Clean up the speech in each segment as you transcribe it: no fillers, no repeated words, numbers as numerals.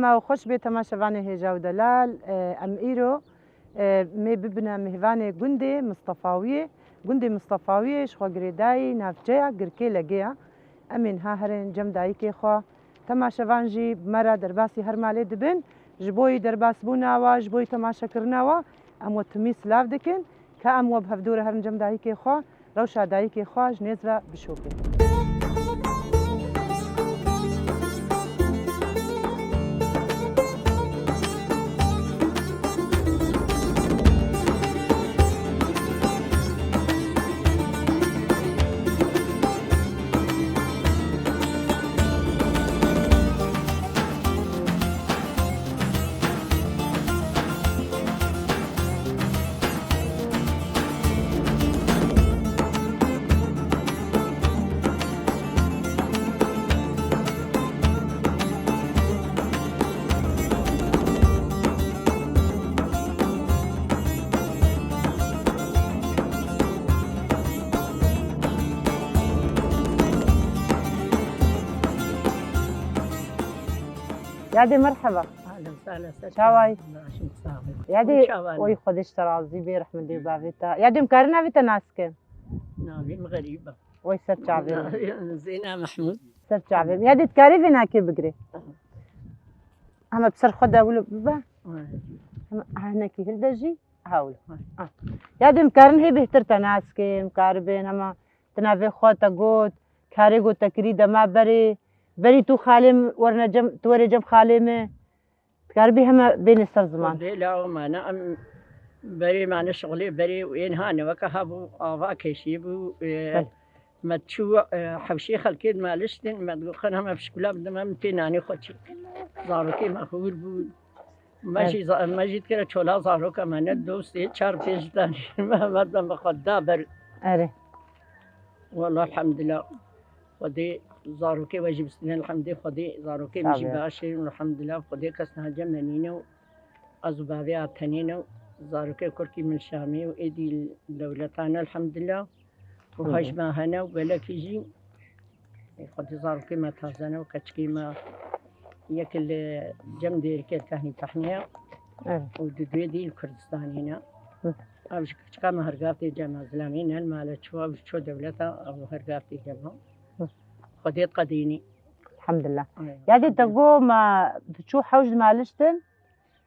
ما خوش به تماشاوان هجا و دلال ام ایرو می ببینم مهوان گنده مصطفاوی شخوا گریدای نافجه گرکی لگیا امین ها هرین جم دایی که خوا تماشاوان جی مرا درباسی هر مالی دبن جبوی درباس بونا و جبوی تماشا کرنا و ام و تمیز لاف دکن که ام و بهفدور هر جم دایی که خوا روشا دایی که خوا جنیز و بشوکن. يادي مرحبا. اهلا وسهلا. شاواي ماشي يادي وي خدش ترازي بي رحمة دي بافيتا يادي مكارنا فيتا ناسكن ناوين غريبة وي سر شعبي زينة محمود سر شعبي يادي تكاري فينا كي بقري اما بسر خدا ولو بابا هنا كي هلدجي هاول يادي مكارن هي بهتر تناسكن مكاربين اما تنافي خوتا قوت كاري قوت تكريد ما بري تو خالم ورنا جم توري جم خالمه تقاربي هم بين السر زمان لا ما انا بري معنا شغلي بري وين هانا وكهبو افا كيشيبو ما تشو حوشي خلكيد ما لشتن ما تقولنا ما فيش كلاب ما متيناني خوتي زاروكي مخور بو ما جيت كده شولا زاروكا ما ندوسي شهر بيش ثاني ما بدنا خدا بر اري والله الحمد لله خدي زاروكي واجب سنين الحمد لله خدي زاروكي مشي باشي والحمد لله خدي كسنا جمنينو أزبابي تنينو زاروكي كركي من شامي وإيدي دولتنا الحمد لله وهاش ما هنا ولا كيجي خدي زاروكي ما تازنا وكتشكي ما ياكل جم دير كهني تحنيا ودويدي الكردستان هنا أبش كما هرقافتي جمع زلامين المال شو دولتها أو هرقافتي جمع خديت قديني الحمد لله يعني تقو ما بتشو حوج مالشتن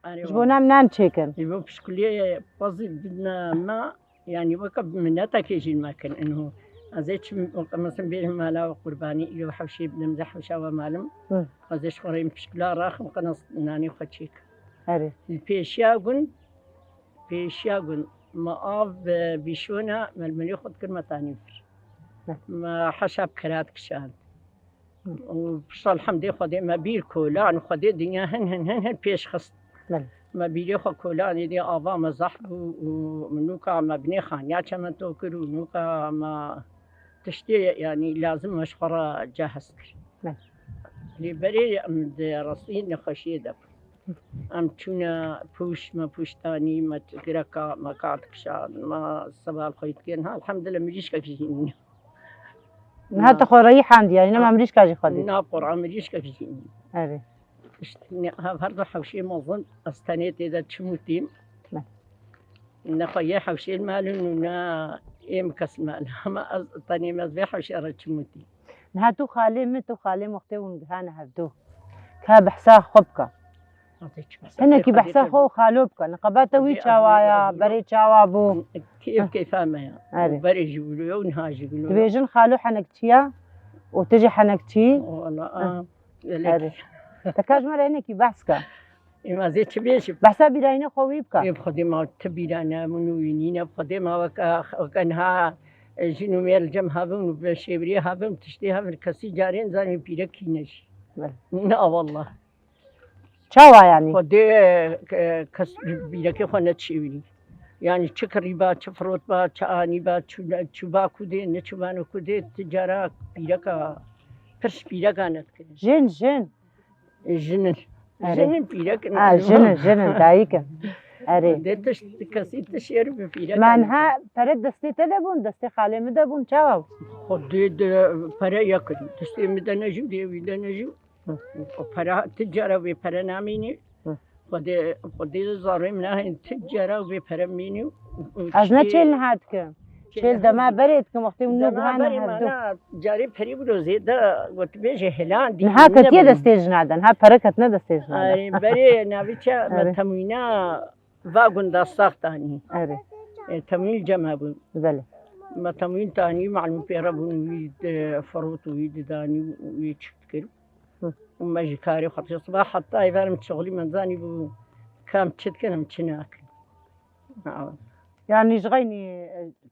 جبونا منان تشيكن يبقى بشكلية بسيط بدنا ما يعني وكب مناتك يجي المكان انه ازيتش مثلا بينهم مالا قرباني اللي حوشي بنمزح وشاوى مالم ازيش قريم بشكلها راخ مقنص ناني وخدشيك اري البيشياغن ما اف بيشونا ململي خد كلمة تاني ما حسب كرات كشان وبصل الحمد لله خدي ما بير كولان خدي دنيا هن بيش خص ما بيري خو كولان دي افا مزح ومنوكا ما بني خانيا كما توكل ونوكا ما تشتي يعني لازم مشخرة جاهز اللي بري ام رصين خشيدة ام تشونا بوش ما بوشتاني ما تكركا ما قاعد كشان ما صباح الخيط كان الحمد لله مجيش كفيني هذا خو ريح عندي يعني ما مريش كاجي خدي ناقر عمريش كفيني اري هذا حوشي مظن استنيت اذا تشموتيم نخيا حوشي المال انه يمكس مال ما طني ما حوشي رتشموتي نهاتو خالي مختون هانا هبدو كا بحسا خبكا هنا كي بحسا خو خالوبكا نقباتا وي تشاوايا بري تشاوابو كيف ما بري جبلو ونهاجي جبلو تبيجن خالو حنكتيا وتجي حنكتي والله تكاج مرة هنا كي بحسكا ما زيت بيش بحسا بيراينا خويبكا يبخدي ما تبيرانا منوينينا بخدي ما وكانها جنو مير جم هابن وبشيبري هابن تشتيها من كسي جارين زاني بيركينش لا والله شاوا يعني خدي كس بيركي خنا تشيبري يعني شكري با شفروت با شاني با شبا كودي نشبانو كودي تجارة بيركا فرش بيركا نتكلم جن بيرك جن دايكا اري دتش كسي تشير بيرك مانها فرد دستي تدبون دستي خالي مدبون شاوا خدي فرا ياكل دستي مدنجو دي ودنجو وبرا تجارة وبرا ناميني خدي زاري منها تجارة وبرا ميني از نه چیل نهاد که چیل دما برید که وقتی منو دما بهانه بري هردو معنا جاري بري بروزي دا قلت بيجي هلان دي نها کتیه دستیج نادن ها پرکت نه دستیج نادن بري نابيتشا متموينا واغون دا ساختاني اره تمويل جمابو بله متمويل تاني معلوم بيربون ويد فروت ويد داني ويتشكر وما جكاري خاطر صباح حتى يفهم شغلي من زاني بو كام تشتكن هم تشناك يعني جغيني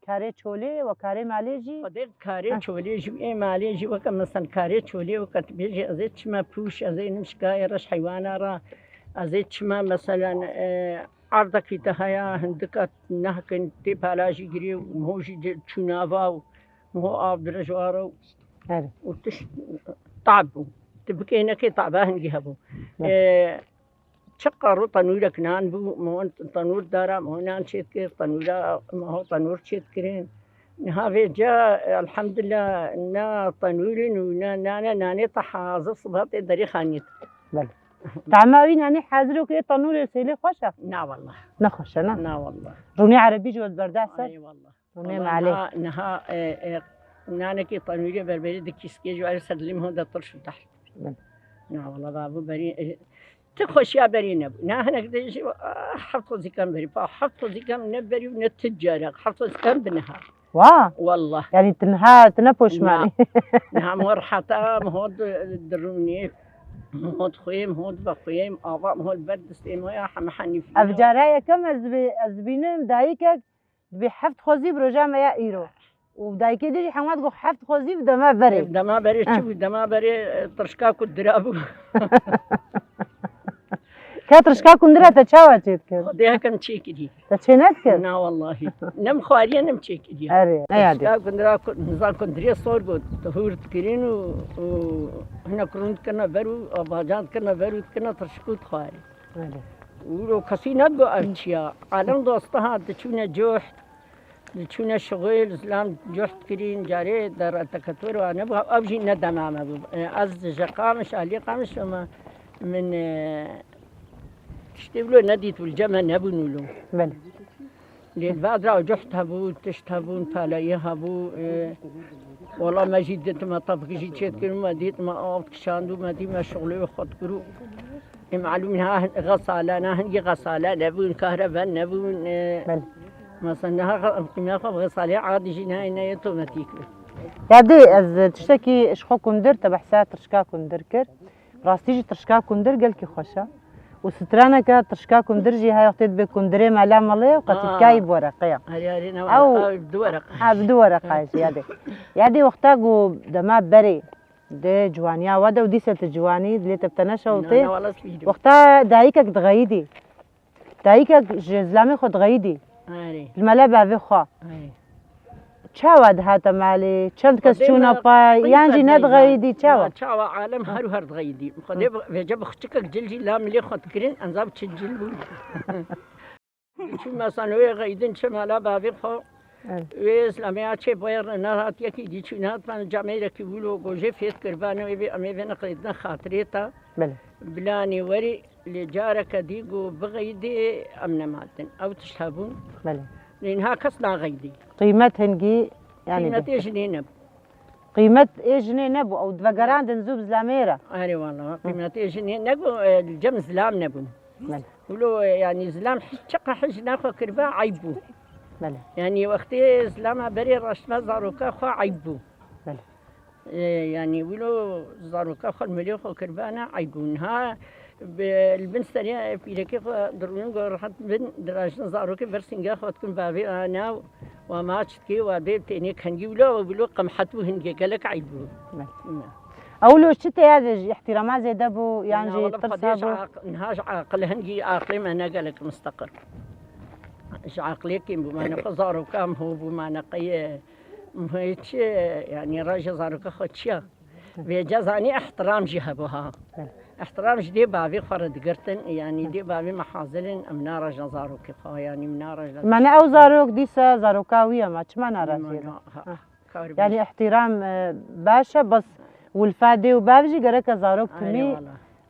كاري تشولي وكاري ماليجي خديت كاري تشولي جو اي ماليجي وكم مثلا كاري تشولي وقت بيجي ازيت ما بوش ازي نمشكاي رش حيوانه را ازيت ما مثلا عرضك تهيا هندكت نهكن تي بالاجي جري وموجي تشونافا وهو عبد الرجوارو اره وتش طعبوا تبكينا كي طعباهن جهبوا شقروا تنور كنان بو مو تنور دارا مو نان شيت كير تنورا ما هو تنور شيت كرين نهافي جاء الحمد لله نا تنورين ونا ناني تحاز صبات دري خانيت بله تعماوين يعني حاضروا كي تنور سيلي خوشة نا والله نخوشة نا نا والله روني عربي جود برداسة اي والله روني معلي نها نانا كي تنوري بربري دكيسكي جو على سلم هون دطرش تحت نا والله بابو بري تخش يا بري نبو نحن قديش حفظ زكام بري حفظ زكام نبري ونتجارة حفظ زكام بالنهار واه والله يعني تنها تنبوش مالي نعم ورحتا مهود الدروني مهود خويم مهود بخويم آبا مهود بردستي مويا حمحني فيه افجارايا كم از بينم دايكك بحفت خوزي برجع ما يا ايرو ودايكي ديجي حماد قو حفت خوزي بدما بري دما بري شو دما بري ترشكا كدرابو كاترشكا كندرا تشاوا تشيت كر خديها كم تشيكي دي تشينات كر نا والله نم خواريا نم تشيكي دي اري نيادي كندرا نزال كندريا صور بود تهور تكرين وهنا كروند كنا برو أباجات كنا برو كنا ترشكوت خواري اري ولو كسينات جو أشياء عالم دوستها تشونا جوح تشونا شغل زلام جوح كرين جاري در تكتور وأنا بقى أبجي ندم عم از جقامش علي قامش وما من تشتغلوا نديت والجمع نبونولو بله لين بعد راو جحت هبو تشتهبون فالايه هبو والله ما جيت ما طبق جيت شيت كل ما ديت ما قابت كشاندو ما دي ما شغلي وخد كرو معلومها غسالة نهنجي غسالة نبون كهرباء نبون بله مثلا نها غسالة عادي جينا هنا يتوماتيك يادي از تشتكي اشخو كندر تبحثا ترشكا كندر كر راستيجي ترشكا كندر قال كي خوشا وسترانا كا ترشكا كندر جي هاي وقتت بكندري مالا مالي وقت كايب ورقية هاري أو بدو ورق بدو ورقة يادي وقتا قو دما بري دي جوانيا ودا وديسة جواني اللي تبتنشا وطي وقتا دايكك دغيدي دايكك جزلامي خود غيدي الملا بافي خوا چاواد هاتا مالي چند کس چونا پای یانجی ندغیدی چاوا چاوا عالم هر هر دغیدی خدای وجب خچک جلجی لا ملي خد کرین انزاب تسجل بو شو مثلا وی غیدن شمالا بابی خو وی اسلامی چه بایر نهات یکی دی چونات من جامعه کی بولو گوجه فیت کربانه وی امی بنا قیدنا خاطریتا بله بلاني وري لجارك ديقو بغيدي امن مالتن او تشهبون بله لانها كسنا غيدي قيمة هنجي يعني قيمة ايش نينب قيمة ايش نبو او دفقران دنزوب زلاميرة اي والله قيمة ايش نبو الجم زلام نبو بله ولو يعني زلام شقة حج ناخو كربا عيبو بله يعني وقتي زلام بري رشما زاروكا خو عيبو بله يعني ولو زاروكا خو المليخو كربانا عيبونها البنت ثانية في ذيك درون قرحت بن دراجنا زاروكي برسنجا خوتكم بابي أنا وما تشتكي وبيب تاني كنجي ولا وبلو قمحتو هنجي قالك عيبو أولو شتى هذا احترامات زي دبو يعني ترصابو نهاج عاقل هنجي عاقلي ما أنا قالك مستقر إيش عاقلي كيم بما أنا زاروكا هو بما أنا قي مهيتش يعني راجل زاروكا خوتشيا بيجازاني احترام جهبوها احترام جدي بابي فرد قرتن يعني دي بابي محاضرين منارة جزارو كيفا يعني منارة معنى أو زاروك ديسا زاروكاوية ما تشمعنا راسي يعني احترام باشا بس والفادي وبابجي قرك زاروك تمي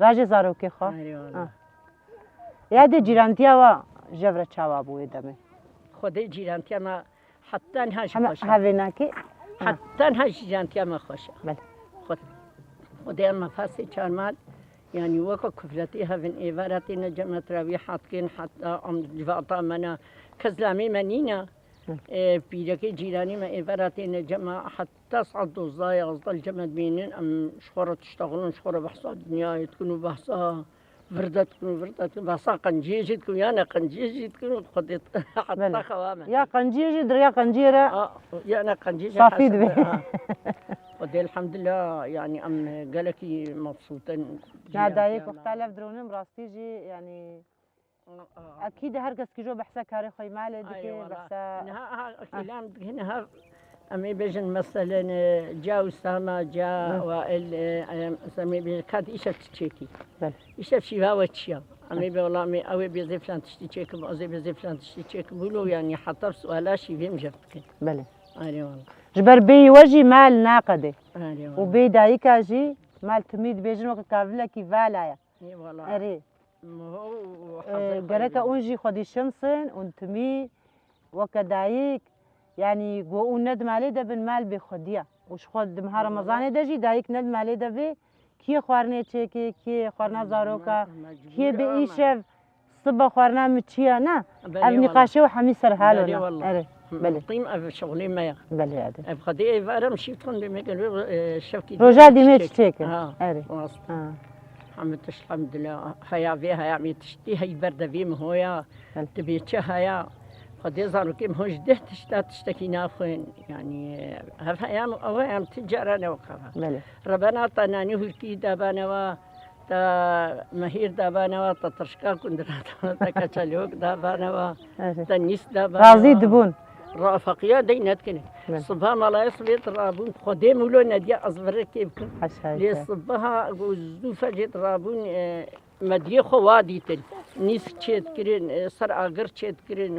راجي زاروكي خو يادي جيرانتيا و جبرة چاوا بوي دمي خودي جيرانتيا ما حتى نهاش هم خوش هاويناكي حتى نهاش جيرانتيا ما خوش بله خودي اما فاسي چارمال يعني وكو كفرتي هفن إيفارتي نجمة تراوي حاتكين حتى أم جواتا منا كزلامي منينا بيركي جيراني ما إيفارتي نجمة حتى صعد الضايع أصدق الجمد بينين أم شخورة تشتغلون شخورة بحصة الدنيا تكونوا بحصة فردتكم بحصة قنجيجي تكون يانا قنجيجي تكون خدت حتى خوامة يا قنجيجي در يا قنجيرة يانا قنجيجي صافي دبي ودي الحمد لله يعني أم قالكي مبسوطة نادايك مختلف درونم راستيجي يعني اكيد هر کس که جو بحثا کاری خوی ماله دیگه بحثا نها كلام هنا أمي بيجن مثلا جا أسامة جا وائل سمي بيجن كاد إيش تشيكي إيش في هوا تشيا أمي والله أمي أوي بيزي فلان تشتيك بأزي بيزي فلان تشتيك بقولوا يعني حتى سؤالات شيء فيهم جفتك بله أري والله جبر بي وجي مال ناقده أري والله وبي دايكا جي مال تميد بيجن وقت كافلا كي فالايا إي والله أري هو جرك أونجي خدي شمسن وانتمي وكدايك يعني جو ندم عليه ده بالمال بخديه وش خد مها رمضان ده جي دايك ندم عليه ده في كي خوارني تشيكي كي خوارنا زاروكا كي بإيشف صبح خوارنا متشيا نا ابني قاشي وحمي سرهالو نا بلي قيم أف شغلي ما بلي هذا بخدي إفارة مشيت كون دي ميكن شوكي رجع دي ميت تشيكي أري الحمد لله هيا فيها يعني تشتي هي برد في مهويا تبي تشهيا قد يظهر كم هوش ده تشتكي ناخن يعني هذا أيام أو أيام تجارة وقفها ربنا طناني هلكي دابانا تا مهير دابانا تا ترشكا كندرا تا كتشاليوك دابانا تا نيس دابانا راضي دبون رافقيا دينات كني صبها ما لا يصبيت رابون خديم ولو نادية أصبر كيف كن لي صبها وزوفة جت رابون مدية خوادي تل نيس تشيت كرين سر أجر تشيت كرين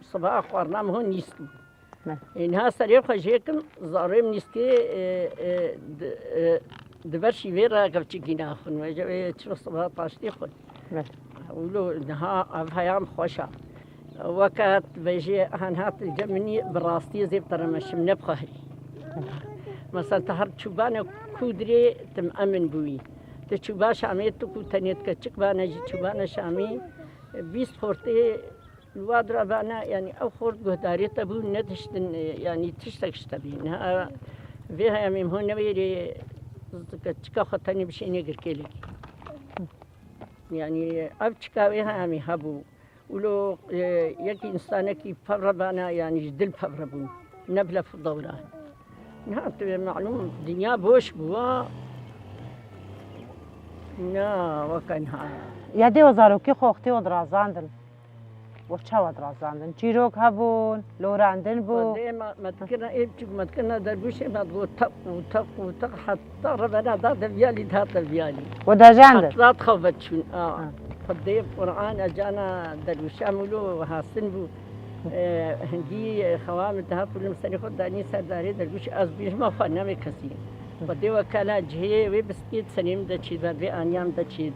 وصبها أخبارنا مهون نيس إنها سريع خجيكم زارم نيسكي دبرشي فيرا كفتشي ناخن وجا شو صبها طاشتي خن ولو إنها أفهام خوشة وكات بيجي هنهات الجمني براستي زي بترمش من بخاري مثلا تهر تشوبانا كودري تم أمن بوي تشوبا شامي تكو تنيت كتشك بانا جي تشوبانا شامي بيس خورتي الوادرة بانا يعني أو خورت قهداري تبو نتشتن يعني تشتكش تبين فيها يميم هون نبيري كتشكا خطاني بشيني قركيلي يعني أبتشكاويها يمي هبو ولو يكي إنسانة كي فربانا يعني جدل فربون نبلة في الدوران نهات معلوم الدنيا بوش بوا نا وكانها يا دي وزاروكي خوختي ودرازاندن وشا ودرازاندن تشيروك هبون لوراندن بو ما تكنا إبتك ما تكنا دربوشي ما تقول تق وتق وتق حتى ربنا ذات الفيالي ذات الفيالي ودا جاندن حتى تخوفت شون فضيف قرآن أجانا دروشاملو وحاسن بو هندي خوام الذهب كل مسني خد داني سرداري دروش أزبيش ما فنا مكسين فضي وكالة جهة وبسكيت سنيم دشيد بعد أنيام دشيد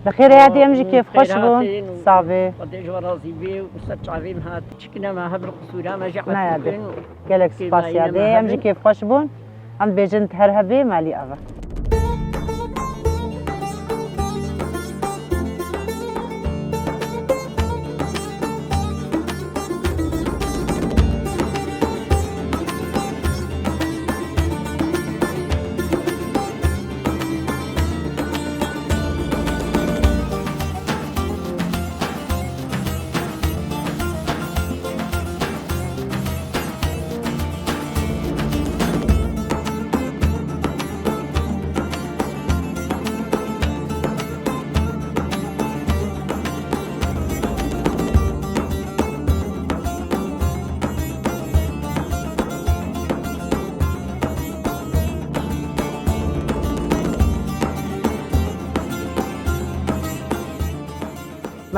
بخير يا دي أمجي كيف خوش بون صافي فضي جوارازي بي وسرج عظيم هات شكنا ما هبر قصورا ما جعل نا يا دي قالك سباس يا دي أمجي كيف خوش بون عند بيجن تهرهبي مالي أغا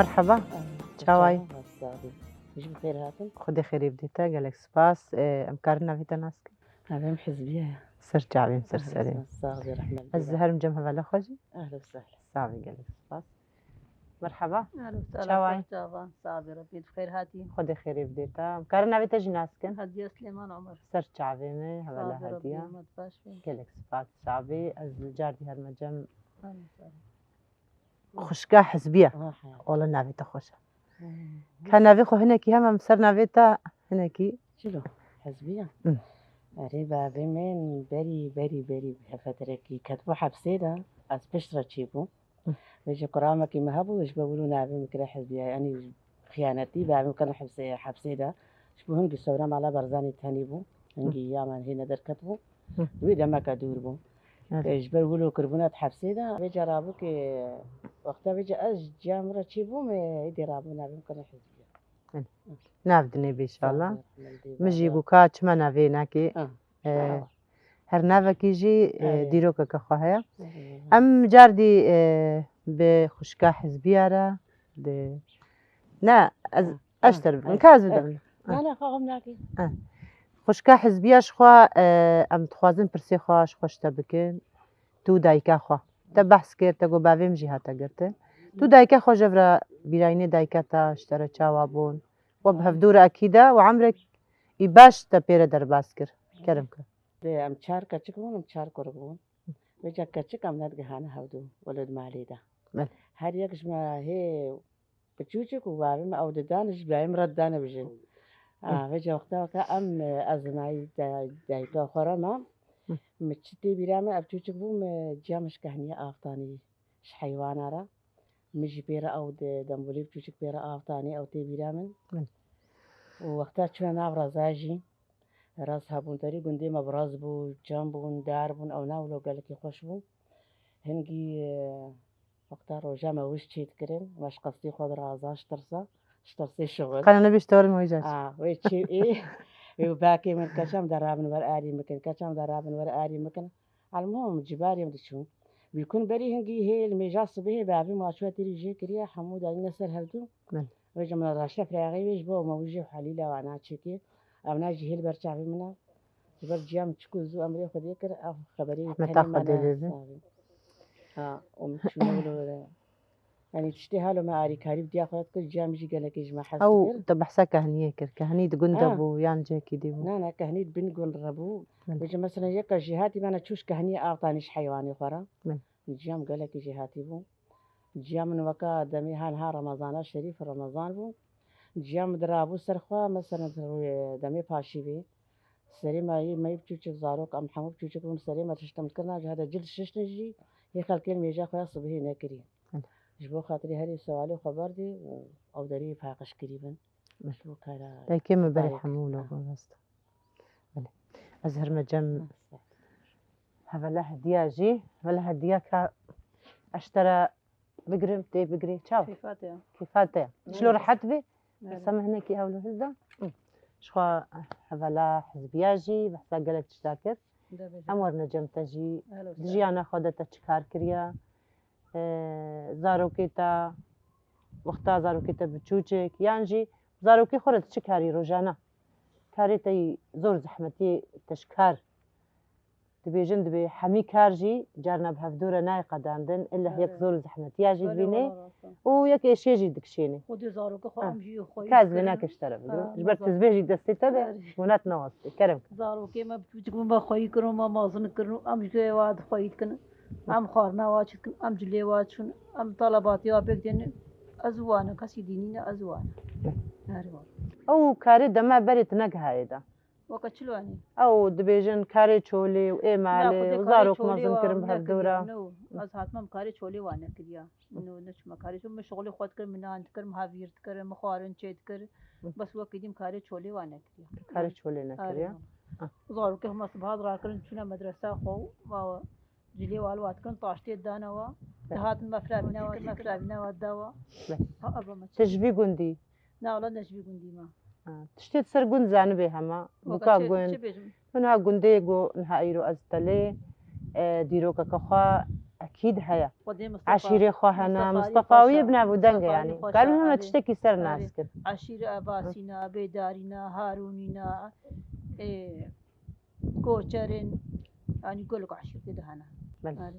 مرحبا شاواي مش بخير هاتن خدي خيري بديتا قالك سباس امكارنا في تناسك هذا حزبية سرجع بهم سرسرين صافي رحمة الزهر مجمها على خوجي أهلا وسهلا. صافي قالك صفاس مرحبا اهلا وسهلا شواي طبعا صابرة بيت بخير هاتي خدي خير بديتا مكارنا بيتا جناسكن هدية سليمان عمر سرجع بهم هلا صابرة هدية بيوم باشفي قالك صفات صعبي از جاردي هالمجم اهلا وسهلا خشكا حزبية والله نافيتا خوشة كان نافيخو هناكي هما مسر نافيتا هناكي شنو حزبية؟ أمم. ريبا بمن بري فترة كتبوا حبسيدا از بشرة تشيبو ويجي قرامة كي مهبو ويش بقولوا نابي مكرا حزبية يعني خيانتي بعمل كنا حبسيدا شبهن قصورام على برزاني تهنيبو هنجي يامان هنا در كتبو ويدا ما كدوربو ايش بقولوا كربونات حبسيدا بيجي رابو كي وقتها بيجي از جامرة تشيبو ما يدي رابو نابي مكرا حزبية نافدني بإن شاء الله مجي بوكا چما نافي ناكي هر نافكي جي ديروكا كخواهيا ام جاردي بخشكا حزبية را نا اشتر كاز بدم لا خاهم ناكي خشكا حزبية شخوا ام تخوازن برسي خوا شخوا شتبكن تو دايكا خوا تبحث كير تقو باويم جهاتا قرتن تو دايكا خوا جفرا بيرايني دايكا تا اشترى چاوابون وبهفدورة أكيدة وعمرك يباش تبيرة درباس كر كرمك ام چار كچكون ام چار كربون بيجا كچك ام نات جهانا هودو ولد ماليدا بل. هر يكش ما هي بتشوشك وبابي ما او دانش بايم ردانا بجن بيجا وقتها كا ام ازماي دايكا خرما متشتي بيرامي ابتوشك بوم جامش كهنية آفتاني ش حيوانا را مجي بيرا او دمبولي بتوشك بيرا آفتاني او تي بيرامن ووقتها شو نابرا زاجي راس هابون تري قندي مبراز بو جنبون داربون او ناولو قالك يخوش بو هنجي وقتها روجا ما وش تشيت كرين واش قصدي خود رازا اشترسي شغل قال نبي اشتغل مويجاج ويتشي ايه وباكي من كشام درابن ورقاري مكان كشام درابن ورقاري مكان على المهم جباري مدشون بيكون بري هنجي هي الميجاس به بابي ما شو تري جي كريا حمود علي نسر هردو ويجي من الراشة فراغي ويش بو موجي وحليلة وانا تشكي أنا جهيل برجع بمنا برجع تشكوزو أمري خدي كر خبري متأخد لازم ومشونولو يعني تشتهي له ما أري كاريب دي أخذت كل جام جي قالك يجمع حس أو تبحث كهنية كر كهنية جندبو يان جاكي ديبو لا كهنية بنقول ربو وجا مثلا يك جهاتي ما أنا تشوش كهنية أعطانيش حيواني خرا الجام قالك جهاتي بو جام من وكا دمي ها رمضان الشريف رمضان بو جام درابو سرخوا مثلا دمي باشي بي سري ما يبتوش زاروك أم حمو بتوش كم سري ما تشتم كنا هذا جلد شش نجي هي خلكين ميجا خويا صبحي نكري جبو خاطري هري سوالي خبر دي أو دري فاقش قريبا مشبو كلا لكن ما بري حمولة بس أزهر مجم هلا هدية جي ولا هدية كا اشترى بقرم تي بقري تشاو كيفاتها شلو رحت بي سما هناك هاولو هزا شخوا هلا حزبياجي بحسا قالت تشتاكر امور نجم تجي دجي انا خودتا تشكار كريا زاروكيتا وقتا زاروكيتا بتشوچك يانجي زاروكي خورت تشكاري روجانا كاريتي زور زحمتي تشكار تبيجن دبي حمي كارجي جارنا بهفدورة ناي قدامدن إلا هيك زور زحمتي ياجي بيني وياك إيش يجي دكشيني ودي زاروك خو أمجي خوي كاز بناك اشترى جبرت تزبيجي دستيتا ده ونات نواصي كرم زاروك ما بتوجك ما خوي كرو ما مازن كرو أمجي واد خوي كن أم خارنا واش كن أم جلي واتشون أم طلباتي وابك دين أزوانا كسي دينينا أزوانا أو كاري دما بريت نجها هيدا وقت شلوني أو دبيجن كاري تشولي وإيه مالي وزاروك مازن كرم بهفدورة از حتما کاری چولی وانه کردیا نو نش مکاری چون من شغلی خود کرد من آنت کرد مهاویرت کرد مخارن چید کرد بس وقتی دیم کاری چولی وانه کردیا کاری چولی نکردیا زارو که هم صبح را کردن چون مدرسه خو و جلی والوات کن طاشتی دانا و دهات مفرابینا و دوا تجبی گندی نه ولی نجبی گندی ما تشتيت سر جند زانبي هما بوكا جند هنا جندي جو نهايرو أزتلي ديروكا كخوا أكيد هيا عشيرة خواهنا مصطفى ويبنا بودنجا يعني قالوا لنا تشتكي سر ناس كده عشيرة أباسينا بيدارينا هارونينا كوچرين يعني يقول لك عشيرتي دهنا بله.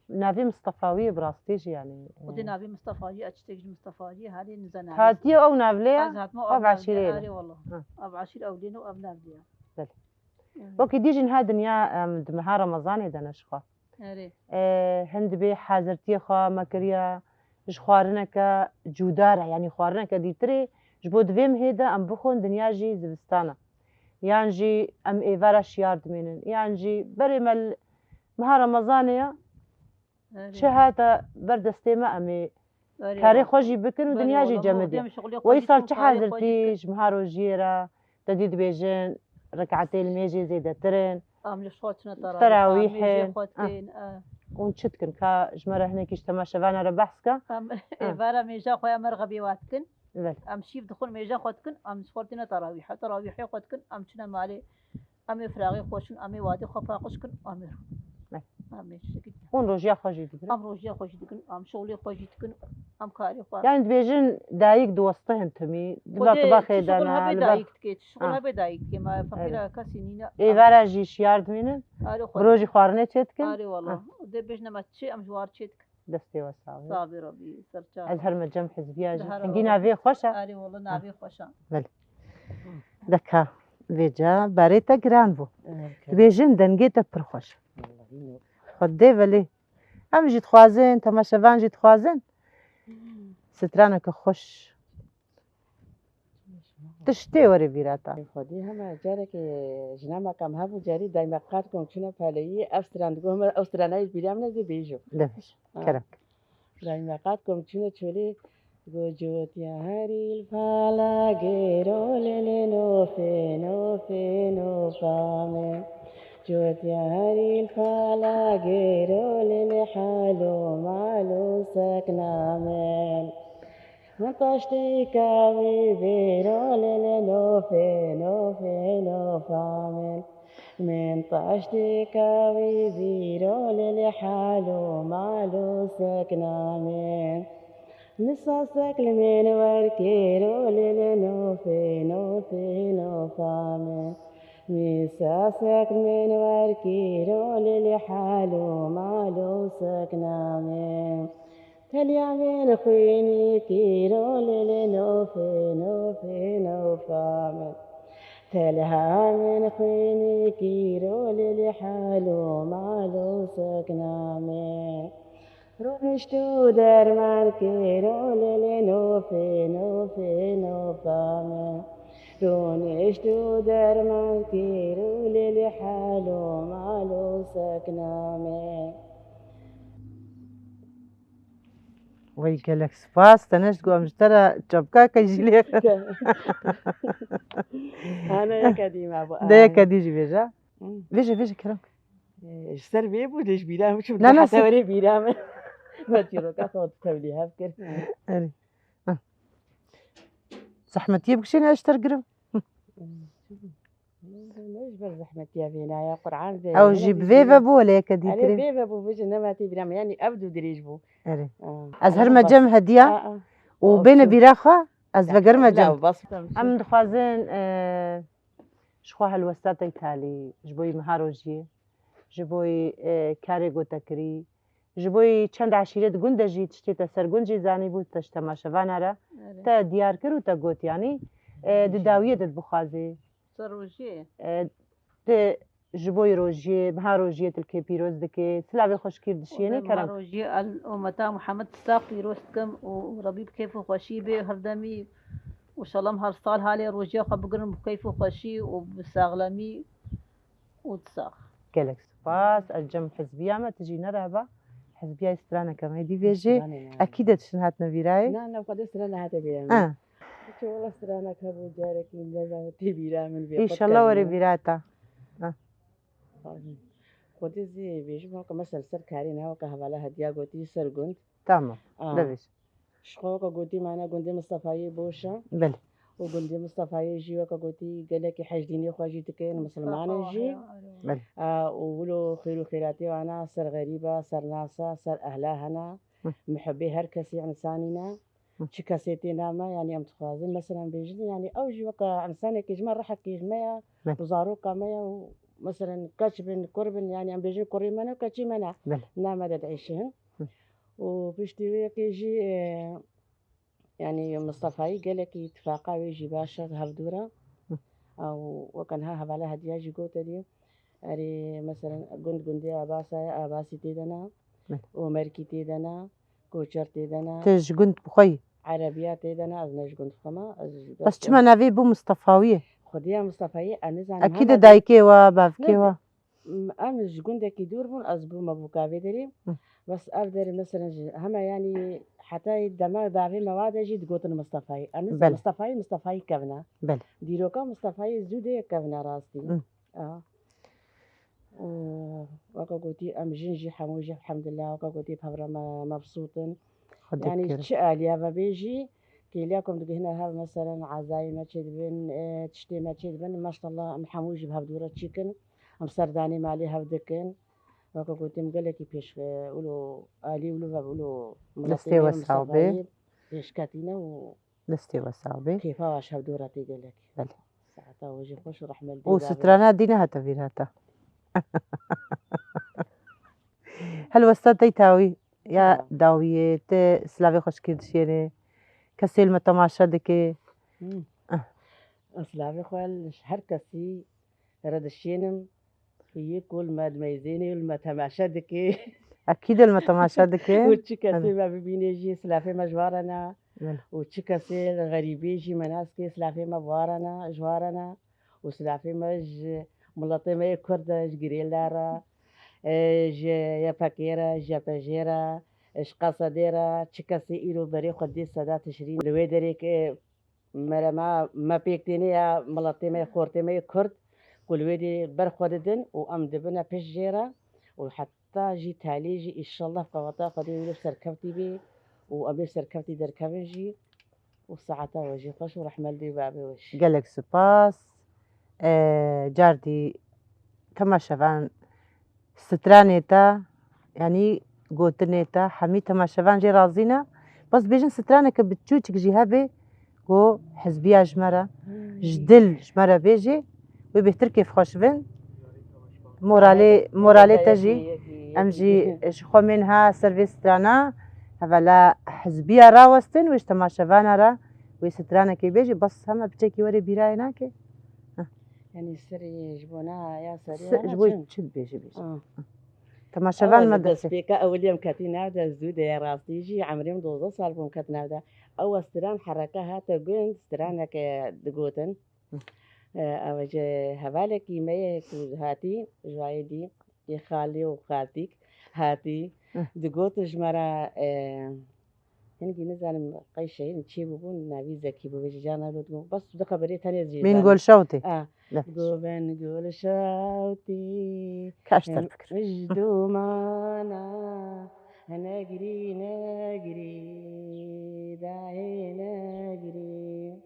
نافي مصطفاوية براستيج يعني ودينا في مصطفى أشتكي مصطفى هذه نزنا هاتي أو نافلية أزهات مو أو عشيرة أري والله أب عشير أولين وأب نافلية بله. وكي ديجي نها دنيا مدمها رمضان إذا نشخوا أري هند بي حاضرتي خوا مكريا خوارنك جودارة يعني خوارنك ديتري جبود فيم هيدا أم بخون دنيا جي زبستانة يعني جي أم إيفارا شيارد منن يعني جي بري مها رمضانية شهادة بردستي ما أمي كاري خوشي بكن ودنيا جي جمدية ويصال حاضرتي مهارو جيرة تديد بيجن ركعتين الميجي زيدة ترين أم لشوتنا تراويحين ونشتكن كا جمرة هناك اجتماع شبانا ربحسكا أم إيفارا ميجا خويا مرغبي واتكن بله. أم شيف دخول ميجا خوتكن أم سفرتنا تراويح خوتكن أم شنا مالي أمي فراغي خوشن أمي وادي خفاقشكن أمي أمي شكيت ون روجيا خوشي دكن أم روجيا خوشي دكن أم شغلي خوشي دكن أم كاري خوشي يعني بيجن دايق دوستهن تمي دبا طباخي دانا بدايق تكيت شغلها بدايق كما فقيرة كاسينينا إيفارا جي شيارد منن بروجي خوارنة تشتكن أري والله ودي بيجنا ما تشي أم جوار تشتك دستي وصاوي صابي ربي سرچا أزهر مجمع حزبيا جي حنجي نافي خوشا أري والله نافي خوشا بله دكا بيجا باريتا جرانبو بيجن دنجيتا برخوش خدي بلي هم جيت خوازن تماشفان جيت خوازن سترانك خوش تشتي وري بيراتا خودی همه جاره که جنما کم هبو جاری دایم قات کن چونه پلی افستران گم افسترانای بیرام نزی بیجو لفش كرك دایم قات کن چونه چولی گوجوت یا هری الفالا گیرو للی نوفه نوفه نوفامه جوت يا هري الفالا غيرو للحالو مالو سكنا من طشتي كاوي بيرو للنوفي نوفي نوفامن من طشتي كاوي بيرو للحالو مالو سكنا من نصاصك من وركيرو للنوفي نوفي نوفامن مساسك من وركيرو للحالو مالو سكنا من تليا من خويني كيرو للنوفي نوفي نوفامن تلها من خويني كيرو للحالو مالو سكنا من رشتو درمان كيرو للنوفي نوفي نوفامن رونشتو درمان كيرو للحالو مالو سكنا من وي قالك سباس تناش تقوم مشترى جبكا كيجيلي أنا يا كديمة أبو ده كديجي بيجا بيجا كلامك اشتر بيبو ليش بيرام شو لا، لا، حتى وري بيرام ما تيرو كاخد توليها فكر أري زحمة يبك شي اشتر قرب ليش بالزحمة يا فينا يا قرعان زي او جيب فيفا بو ولا علي كديتري بيبا بو بيجي نما تي بيرام يعني أبدو دريج بو أري ازهر ما جم هديه وبين بيراخه از بقر ما لا جم بس ام دخوازن شخوا هالوسطات ايتالي جبوي مهاروجي جبوي كاري تكري جبوي چند عشيرة گندجي تشتي تسر گنجي زاني بو تشتما شفانارا تا ديار كرو تا قوت يعني داوية بخازي سروجي د جبوي روجي مهاروجية تلكي بيروز دكي سلابي خوش كير دشيني كرم روجي ومتا محمد ساقي روستكم وربيب كيف خوشي به هردمي وشلم هر سال حالي روجي خبقرن كيف خوشي وبساغلمي وتساغ قالك سباس الجم حزبية ما تجي نرهبة حزبية استرانا كما يدي بيجي أكيد تشنهات نبيراي لا قد استرانا هذا بيرام شو والله استرانا كابو جارك إن تي بيرام إن شاء الله وري بيراتا قد زي بيجي ما مثلا سر كارينا وكهبالة هدية قوتي سر قند تمام لبس شخوك قوتي معنا قندي مصطفى بوشا بله وقندي مصطفى جي قوتي قال لك حجديني خواجي تكين مسلمان جي بله وولو خير خيراتي وانا سر غريبة سر ناسا سر أهلها هنا محبي هر كسي إنساننا شكاسيتي ناما يعني أم تخوازن مثلا بيجي يعني أوجي وكا إنساني كيجمع رحك كيجمع وزاروكا مايا مثلا كاتبن قربن يعني أم بيجي قريمنا وكاتشي منا بله. نعم هذا عيشهن وبيشتوي يجي يعني مصطفى قال لك اتفاقا ويجي باشا هفدورة أو وكان ها هبالها هدياجي قوت دي أري مثلا قندي أباسي تيدنا بله. ومركي تيدنا كوشر تيدنا تج قنت بخي عربيات تيدنا أزناش قند فما بس شما نافي بو مصطفاوية خديها مصطفى أنا زعم أكيد دايكيوا بافكيوا أمش قندك يدور بون أزبو مبوكا بدري بس أقدر مثلا هما يعني حتى الدماء بعضي مواد جد قوت مصطفى أنا بله. مصطفى كبنا بله ديروكا مصطفى زودة كبنا راستي وكا قلتي أم جنجي حموجي الحمد لله وكا قلتي بهبرة مبسوطين خدك يعني كيرو. تشقال يا بيجي كي ليكم هنا ها مثلا عزايمة تشدبن تشتيمة تشدبن ما شاء الله أم حموجي بهبدورة تشيكن أم سرداني مالي هبدكن وكا قلتي مقلكي بيش ولو آلي ولو بقولو دستي وسعوبي بيش كاتينا دستي وسعوبي وكيف واش هبدورة تيقلك بله ساعتها وجي خوش ورحمة وسترانا دينا هتا هتا هل وستاتي تاوي يا داوية سلاوي خوش كردشيني كسيل ما تماشا دكي أصلا بخوال هر كسي رد الشينم هي كل ما دميزيني والما تماشى دكي أكيد الما تماشا دكي وتشي كسي ما ببينيجي سلافي مجوارنا بله. وتشي كسي الغريبيجي مناسكي سلافي مبوارنا جوارنا وسلافي مج ملطمة كردة جريلارا يا فكيرة جا بجيرة اش قصديرة تشي كسي إلو بري خدي سدا تشرين الويدريك مرا ما بيكتيني يا ملطمة خورتمة كرد كل ويدي برخوددن وأم دبنا بجيرة وحتى جي تاليجي إن شاء الله فوطا قدي ولو سركبتي بي وأبي سركبتي دركبنجي وساعتها وجي خوش ورحمة لي بابي وش قالك سباس جاردي تماشا فان سترانيتا يعني قوتنيتا حمي تماشا فان جي رازينا بس بيجن سترانك بتشوتك جهابي قو حزبية جمرة جدل جمرة بيجي وبيهتر كيف خوش بن مورالي تجي امجي شخو منها سيرفيس سترانا هفلا حزبية راوستن ويش تماشا فانا را ويسترانا كي بيجي بس هما بتشكي وري بيراي ناكي يعني سري جبونا يا سري جبوي تشد بيجي تماشا فان ما دسي سبيكا أول يوم كاتينا بدا الزودة يا راسي جي عمري مدوزة صالبون كاتنا بدا أول ستران حركة هاتا قوين سترانك دقوتن أوجه هبالك يمي هاتي جايدي يخالي وخالتك هاتي دقوت جمرة هنجي نزال قي شيء نشيبه بون نبي زكي بوجي جانا لودو بس دقة بري تاني زي مين قول شوتي قوبن قول شوتي كاشتر فكر مجدو معنا نجري داعي نجري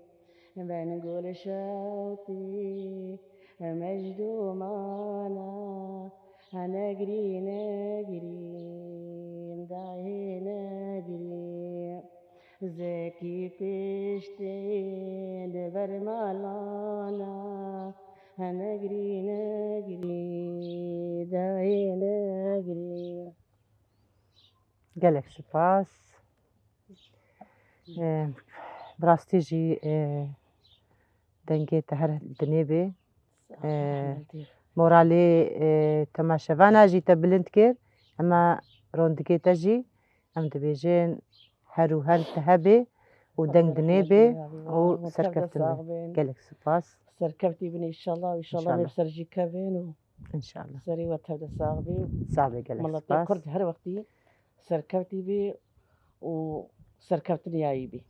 بنقول شوتي مجدو معنا نجري داعي نجري زكي بشتين برمالانا نجري داعي نجري قالك سباس براستيجي دنگي تهر دنيبي مورالي تماشا فانا جيتا بلند كير اما روندكي تجي ام دبيجين هرو هر تهبي ودنگ دنيبي وسركفتن قالك سباس سركبتي بني ان شاء الله وان شاء الله نبسرجي كابين ان شاء الله سري وتبدا صاغبي صعبي قالك ملطي كرد هر وقتي سركبتي بي وسركبتني ياي بي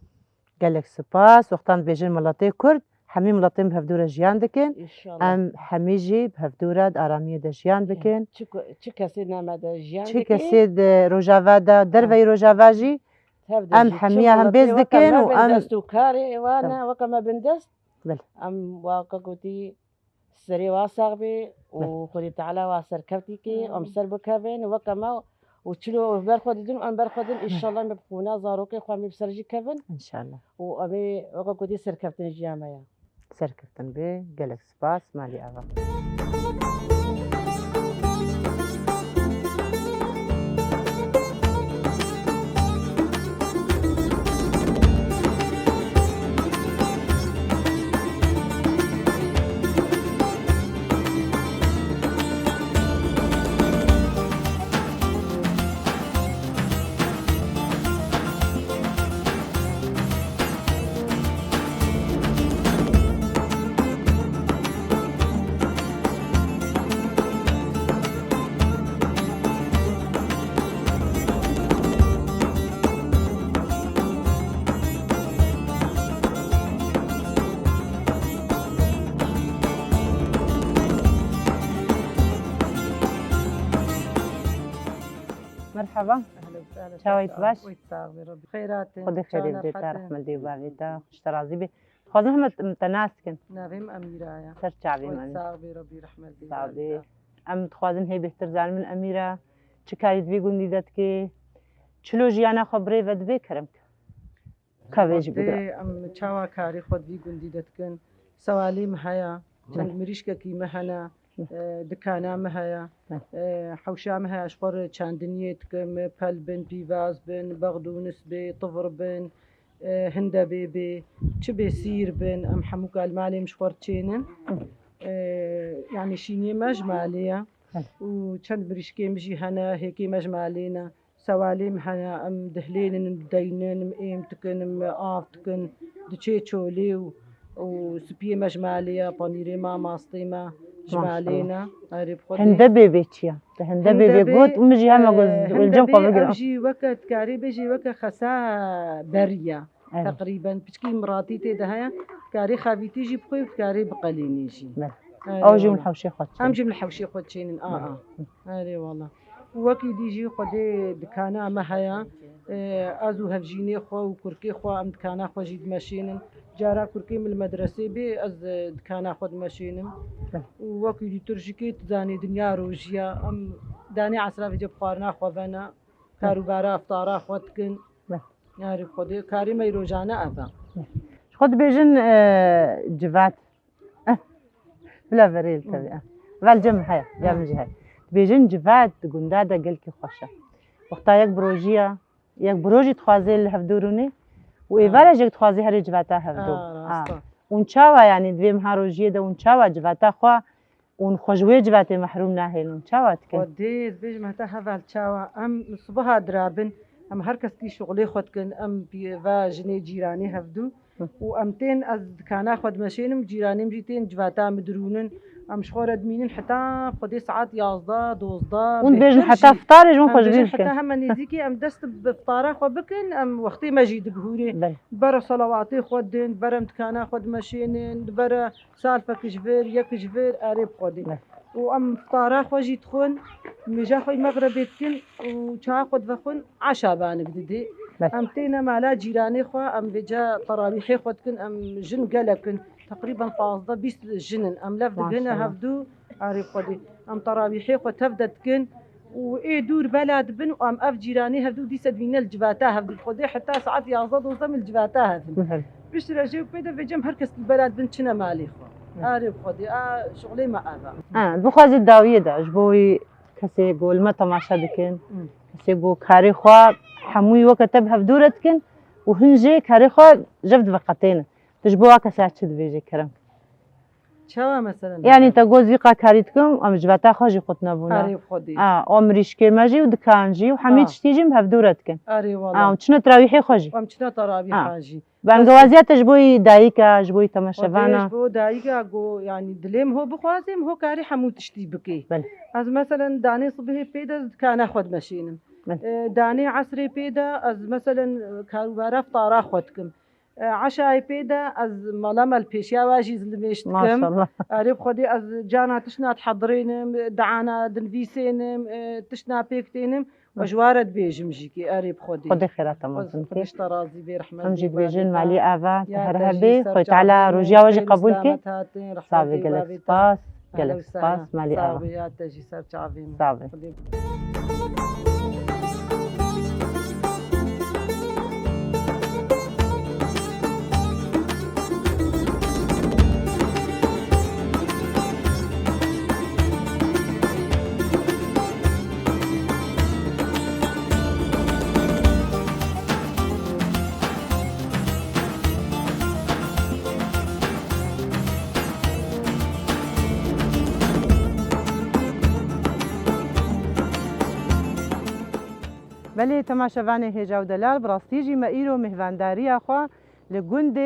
قالك سباس وقتان بيجين ملطي كرد حمي ملطيم بهفدورة جيان دكين ان شاء الله ام حميجي بهفدورة ارامية دا جيان بكين تشكا سيدنا ما دا جيان تشكا سيد روجافا دا درفي روجافا جي ام حمية هم بيز دكين وام بندستو كاري وانا وكما بندست بل ام واقا قوتي سري واصاغبي وخذي تعالى وسركبتي كي ام سربكابين وكما وتشلو برخودين ام برخودين ان شاء الله مبخونا زاروكي خوامي بسرجي كافن ان شاء الله وابي وكا قوتي سركبتن جيامايا سركفتن بي قالك سباس مالي افا مرحبا اهلا وسهلا شاويت باش؟ ويتساغي ربي خيرات خدي خيري بديتا رحمة دي وبابيتا اشترازي بي خوازن هم متناسكن نافيم اميرايا سر شعبي ماني ويتساغي ربي رحمة دي صعبي ام تخوازن هي بهتر زال من أميرة چه کاری دوی گوندی داد که چلو جیانا خبره ود بکرم کاویج بگرم ام چاوا کاری خود بی گوندی دتکن سوالی مهیا چند مریشکه کی مهنا دکانا مهیا حوشا مهیا اشقر چندنیت کم پل بن پیواز بن بغدونس بی طفر بن هنده بي چه بيصير بين ام حموك المالي مشوار تشينن يعني شيني مجمالية وشند بريشكي مجي هنا هيكي مجمالينا سواليم هنا ام دهلين دينن ام تكن ام تكن دشي تشولي وسبيه مجمالية بانيري ما ماستيما جمالينا عارف خدي هنده بيبيتيا هنده بيبي قوت ومجي هما قوز والجم قبل بيجي وقت كاري بيجي وقت خسا بريا تقريبا بتشكي مراتي تدهيا كاري خافي تيجي بخوي كاري بقليني يجي او جي من حوشي خدشين ام جي من حوشي خدشين هاري والله وكي ديجي خدي دكانا مهيا ازو هفجيني خو وكركي خو ام دكانا خو جيد ماشين جارا كركي من المدرسة بي از دكانا خود ماشينم وكي دي ترجيكي تزاني دنيا روجيا ام داني عسرا في جب خارنا خوفنا كاروبارا افطارا خودكن ياري خودي كاري مي روجانا افا خد بيجن جفات بلا بريل تبي والجم هيا جام جهاي بيجن جفات قندادا قلكي خوشة وقتا يك بروجي تخوازي اللي هفدوروني وإيفالا جك تخوازي هري جفاتا هفدو ونشاوا يعني دويم هاروجيه ده ونشاوا جفاتا خوا ونخوجوي جفاتي محروم ناهين ونشاوا تكن ودي بيج مهتا هفال تشاوا ام صبها درابن ام هركس كي شغلي خودكن ام بيفا جني جيراني هفدو وامتين از كان اخذ ماشينم جيراني مجيتين جفاتا مدرونن ام شخور ادمينن حتى قدي ساعات 11 12 ونبيجن حتى فطار يجون خوجبين حتى هم نزيكي ام دست بفطاره خو بكن ام وقتي ما جيد بهوري برا صلواتي خودن برا متكانا خود ماشينن برا سالفه كجفير يك جفير اريب خودي وام فطاره خو جيت خون مجا خو مغربيتكن وشا خود وخون عشاء بانك ددي ام تينا مالا جيراني خو ام بجا طرابيحي خودكن ام جن قلكن تقريبا قاصده 20 جنن ام لفد هنا هفدو عارف خودي ام طرابيحي خو تفدتكن وايه دور بلد بن ام اف جيراني هفدو دي سدوين الجباتا هفدو خودي حتى ساعات يازد وزم الجباتا هفدو باش رجعوا بيدا في جم هركس البلد بن شنا مالي خو عارف خودي شغلي ما ابا بخوازي الداويه ده جبوي كسي قول ما تماشا دكن كسي بو كاري خوا حموي وكتب هفدورتكن وهنجي كاري خوا جفد وقتين تجبوها كساتش دبيجي كرم شوا مثلا يعني تقول زيقا كاريتكم ام جباتا خاجي قطنا بونا عارف خودي عمريش كيماجي ودكانجي وحميد شتيجي بهفدورتكن اري والله وشنا تراويحي خاجي ومشنا طرابيح حاجي بانجوازيات جبوي دايكا جبوي تماشفانا جبو دايكا جو يعني دليم هو بخوازم هو كاري حمو تشتي بكي از مثلا داني صبحي بيدا كان اخذ ماشينم داني عصري بيدا از مثلا كاروبارا فطارا خودكم عشاء بيدا از ملام البيشيا واجي زلميشتكم ما شاء الله عريب خدي از جانا تشنا تحضرينم دعانا دنفيسينم تشنا بيكتينم وجوارد بيجم جيكي قريب خدي خيرات ممكن خديش ترازي برحمة امجي بيجن مالي افا تهرهبي خويت على روجيا وجي قبولك صافي قالك سباس قالك سباس مالي افا صافي يا تجي سر تعظيم صافي بله تماشاوان هجا و دلال براستیجی ما ایرو مهوانداری اخوا لگند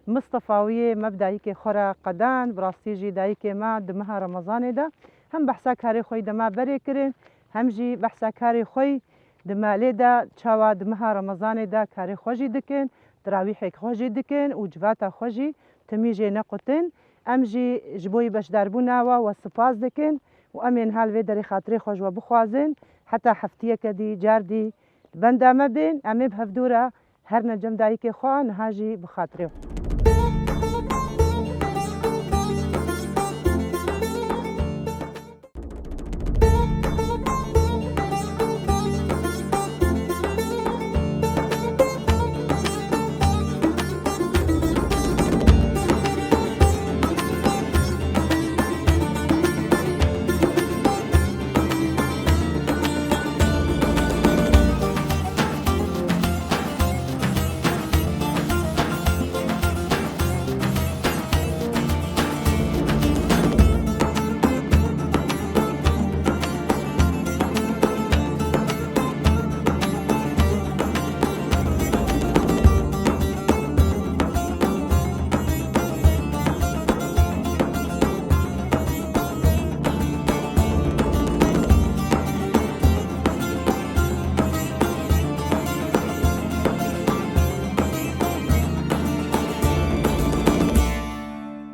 مصطفاوی مبدعی که خورا قدان براستیجی دایی که ما دمها رمضان ده هم بحثا کاری خوی دما بری کرن هم جی بحثا کاری خوی دما لیدا چاوا دمها رمضان ده کاری خوشی دکن تراویح خوشی دکن و جوات خوشی تمیجی نقطن ام جی جبوی بشدار بونا و سپاس دکن و امین حال و در خاطر خوش و بخوازن حتى حفتية كدي جاردي بندا ما بين أمي بهفدورة هرنا جم دايكي خوان هاجي بخاطري